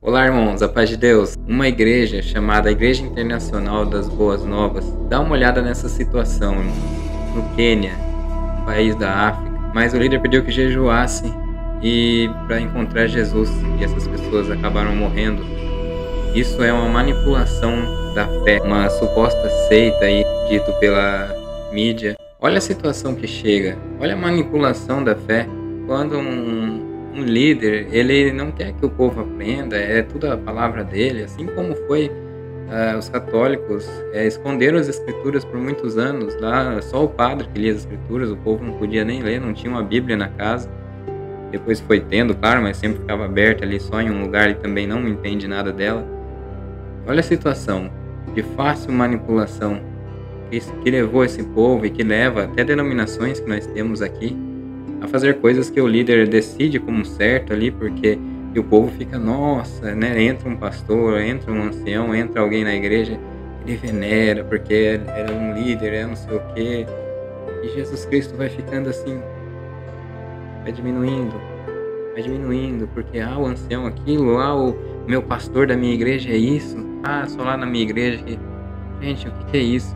Olá, irmãos, a paz de Deus. Uma igreja chamada Igreja Internacional das Boas Novas. Dá uma olhada nessa situação, irmãos. No Quênia, um país da África. Mas o líder pediu que jejuasse e para encontrar Jesus. E essas pessoas acabaram morrendo. Isso é uma manipulação da fé, uma suposta seita aí, dito pela mídia. Olha a situação que chega. Olha a manipulação da fé. Quando um líder, ele não quer que o povo aprenda, é tudo a palavra dele, assim como foi os católicos esconderam as escrituras por muitos anos, lá só o padre que lia as escrituras, o povo não podia nem ler, não tinha uma bíblia na casa, depois foi tendo, claro, mas sempre ficava aberta ali só em um lugar e também não entende nada dela. Olha a situação de fácil manipulação que levou esse povo e que leva até denominações que nós temos aqui a fazer coisas que o líder decide como certo ali, porque e o povo fica, nossa, né? Entra um pastor, entra um ancião, entra alguém na igreja, ele venera, porque era um líder, é não sei o quê. E Jesus Cristo vai ficando assim, vai diminuindo, porque o ancião aquilo, o meu pastor da minha igreja é isso, só lá na minha igreja que... Gente, o que é isso?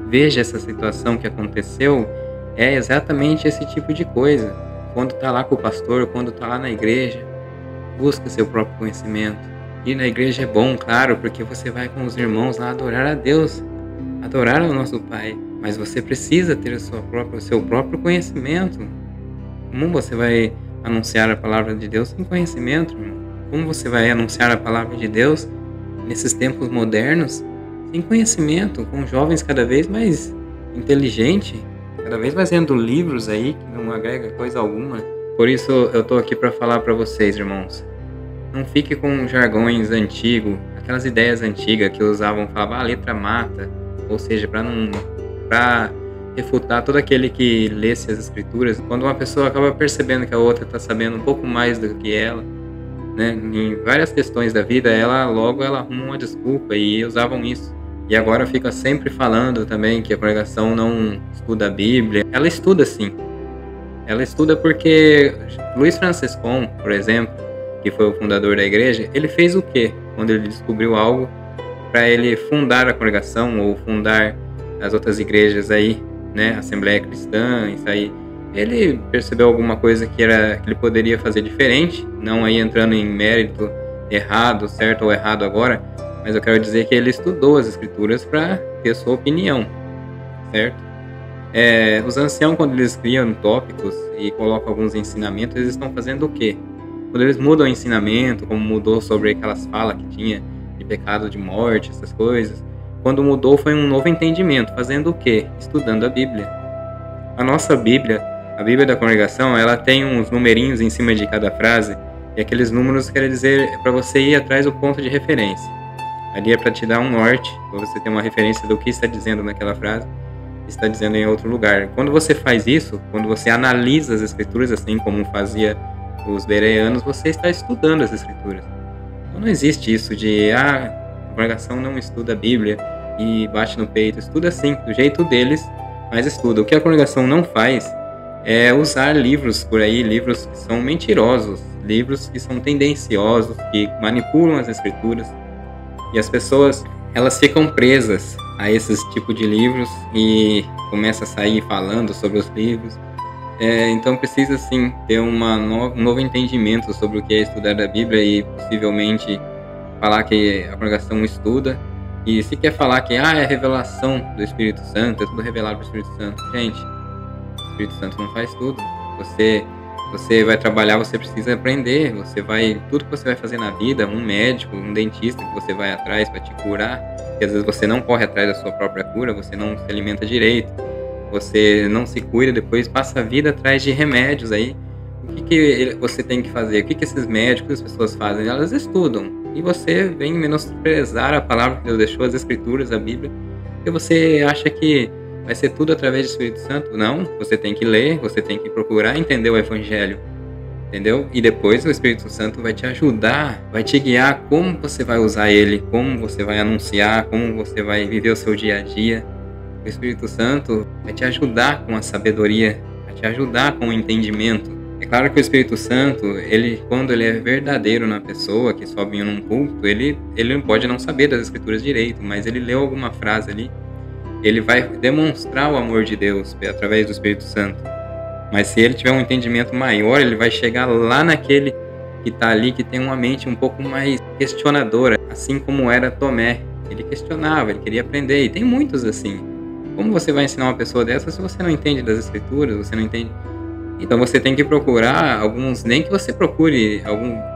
Veja essa situação que aconteceu. É exatamente esse tipo de coisa. Quando tá lá com o pastor, quando tá lá na igreja, busca seu próprio conhecimento. Ir na igreja é bom, claro, porque você vai com os irmãos lá adorar a Deus, adorar o nosso Pai. Mas você precisa ter o seu próprio conhecimento. Como você vai anunciar a palavra de Deus sem conhecimento, irmão? Como você vai anunciar a palavra de Deus nesses tempos modernos sem conhecimento, com jovens cada vez mais inteligentes? Cada vez mais lendo livros aí que não agrega coisa alguma. Por isso eu tô aqui para falar para vocês, irmãos. Não fique com jargões antigos, aquelas ideias antigas que usavam, falavam a letra mata, ou seja, para refutar todo aquele que lesse as escrituras. Quando uma pessoa acaba percebendo que a outra está sabendo um pouco mais do que ela, né, em várias questões da vida, ela arruma uma desculpa e usavam isso. E agora fica sempre falando também que a congregação não estuda a Bíblia. Ela estuda sim. Ela estuda porque Luiz Franciscon, por exemplo, que foi o fundador da igreja, ele fez o quê? Quando ele descobriu algo para ele fundar a congregação ou fundar as outras igrejas aí, né? Assembleia Cristã, isso aí. Ele percebeu alguma coisa que ele poderia fazer diferente, não aí entrando em mérito errado, certo ou errado agora, mas eu quero dizer que ele estudou as escrituras para ter sua opinião, certo? Os anciãos, quando eles criam tópicos e colocam alguns ensinamentos, eles estão fazendo o quê? Quando eles mudam o ensinamento, como mudou sobre aquelas falas que tinha de pecado de morte, essas coisas, quando mudou foi um novo entendimento, fazendo o quê? Estudando a Bíblia. A nossa Bíblia, a Bíblia da congregação, ela tem uns numerinhos em cima de cada frase, e aqueles números querem dizer para você ir atrás do ponto de referência. Ali é para te dar um norte, para você ter uma referência do que está dizendo naquela frase, está dizendo em outro lugar. Quando você faz isso, quando você analisa as escrituras, assim como fazia os bereanos, você está estudando as escrituras. Então não existe isso de, a congregação não estuda a Bíblia e bate no peito. Estuda sim, do jeito deles, mas estuda. O que a congregação não faz é usar livros por aí, livros que são mentirosos, livros que são tendenciosos, que manipulam as escrituras. E as pessoas, elas ficam presas a esses tipos de livros e começam a sair falando sobre os livros. Então precisa sim ter um novo entendimento sobre o que é estudar a Bíblia e possivelmente falar que a congregação estuda. E se quer falar que é revelação do Espírito Santo, é tudo revelado pelo Espírito Santo. Gente, o Espírito Santo não faz tudo. Você vai trabalhar, você precisa aprender, tudo que você vai fazer na vida, um médico, um dentista que você vai atrás para te curar, porque às vezes você não corre atrás da sua própria cura, você não se alimenta direito, você não se cuida, depois passa a vida atrás de remédios aí. O que você tem que fazer? O que esses médicos, as pessoas fazem? Elas estudam, e você vem menosprezar a palavra que Deus deixou, as escrituras, a Bíblia, porque você acha que vai ser tudo através do Espírito Santo? Não, você tem que ler, você tem que procurar entender o Evangelho, entendeu? E depois o Espírito Santo vai te ajudar, vai te guiar como você vai usar ele, como você vai anunciar, como você vai viver o seu dia a dia. O Espírito Santo vai te ajudar com a sabedoria, vai te ajudar com o entendimento. É claro que o Espírito Santo, ele, quando ele é verdadeiro na pessoa que sobe num culto, ele não pode não saber das Escrituras direito, mas ele leu alguma frase ali, ele vai demonstrar o amor de Deus através do Espírito Santo. Mas se ele tiver um entendimento maior, ele vai chegar lá naquele que está ali, que tem uma mente um pouco mais questionadora, assim como era Tomé. Ele questionava, ele queria aprender, e tem muitos assim. Como você vai ensinar uma pessoa dessa se você não entende das Escrituras, você não entende? Então você tem que procurar alguns, nem que você procure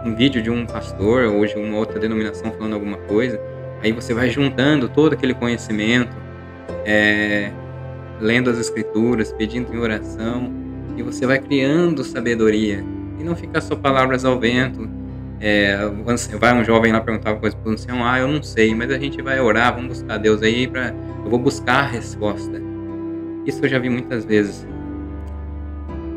um vídeo de um pastor ou de uma outra denominação falando alguma coisa, aí você vai juntando todo aquele conhecimento, lendo as Escrituras, pedindo em oração, e você vai criando sabedoria, e não ficar só palavras ao vento. Vai um jovem lá perguntar uma coisa para o ancião, eu não sei, mas a gente vai orar, vamos buscar Deus aí, eu vou buscar a resposta. Isso eu já vi muitas vezes.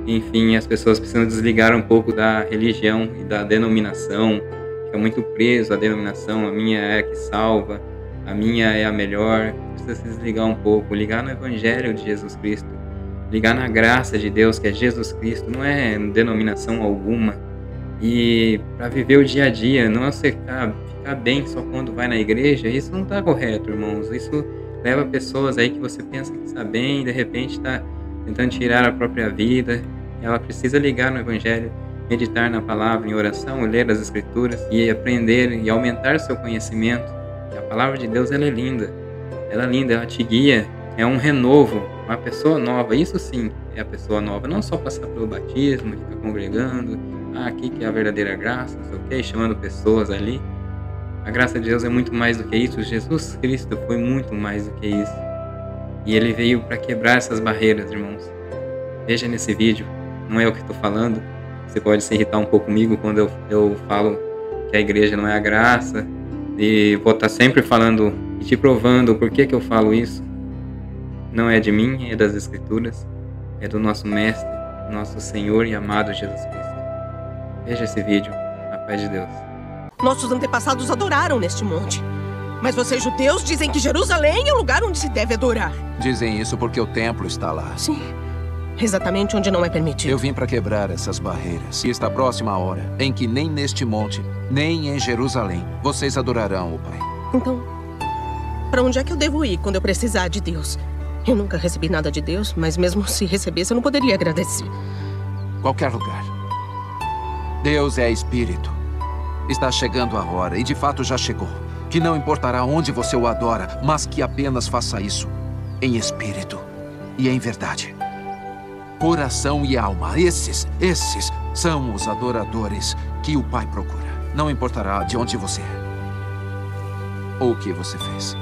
Enfim, as pessoas precisam desligar um pouco da religião e da denominação, fica muito preso à denominação, a minha é a que salva, a minha é a melhor. Precisa se desligar um pouco, ligar no Evangelho de Jesus Cristo, ligar na graça de Deus, que é Jesus Cristo, não é denominação alguma. E para viver o dia a dia, não é você ficar bem só quando vai na igreja, isso não está correto, irmãos. Isso leva pessoas aí que você pensa que está bem e de repente está tentando tirar a própria vida. Ela precisa ligar no Evangelho, meditar na palavra, em oração, ler as Escrituras e aprender e aumentar seu conhecimento. A palavra de Deus, ela é linda, ela te guia, é um renovo, uma pessoa nova. Isso sim é a pessoa nova, não só passar pelo batismo, ficar congregando, aqui que é a verdadeira graça, não sei o que, chamando pessoas ali. A graça de Deus é muito mais do que isso. Jesus Cristo foi muito mais do que isso. E ele veio para quebrar essas barreiras, irmãos. Veja nesse vídeo, não é eu que estou falando. Você pode se irritar um pouco comigo quando eu falo que a igreja não é a graça. E vou estar sempre falando e te provando por que eu falo isso. Não é de mim, é das Escrituras. É do nosso Mestre, nosso Senhor e amado Jesus Cristo. Veja esse vídeo, a paz de Deus. Nossos antepassados adoraram neste monte. Mas vocês judeus dizem que Jerusalém é o lugar onde se deve adorar. Dizem isso porque o templo está lá. Sim, exatamente onde não é permitido. Eu vim para quebrar essas barreiras. E está próxima a hora em que nem neste monte, nem em Jerusalém, vocês adorarão o Pai. Então, para onde é que eu devo ir quando eu precisar de Deus? Eu nunca recebi nada de Deus, mas mesmo se recebesse, eu não poderia agradecer. Qualquer lugar. Deus é Espírito. Está chegando a hora, e de fato já chegou, que não importará onde você o adora, mas que apenas faça isso em espírito e em verdade. Coração e alma, esses são os adoradores que o Pai procura. Não importará de onde você é ou o que você fez.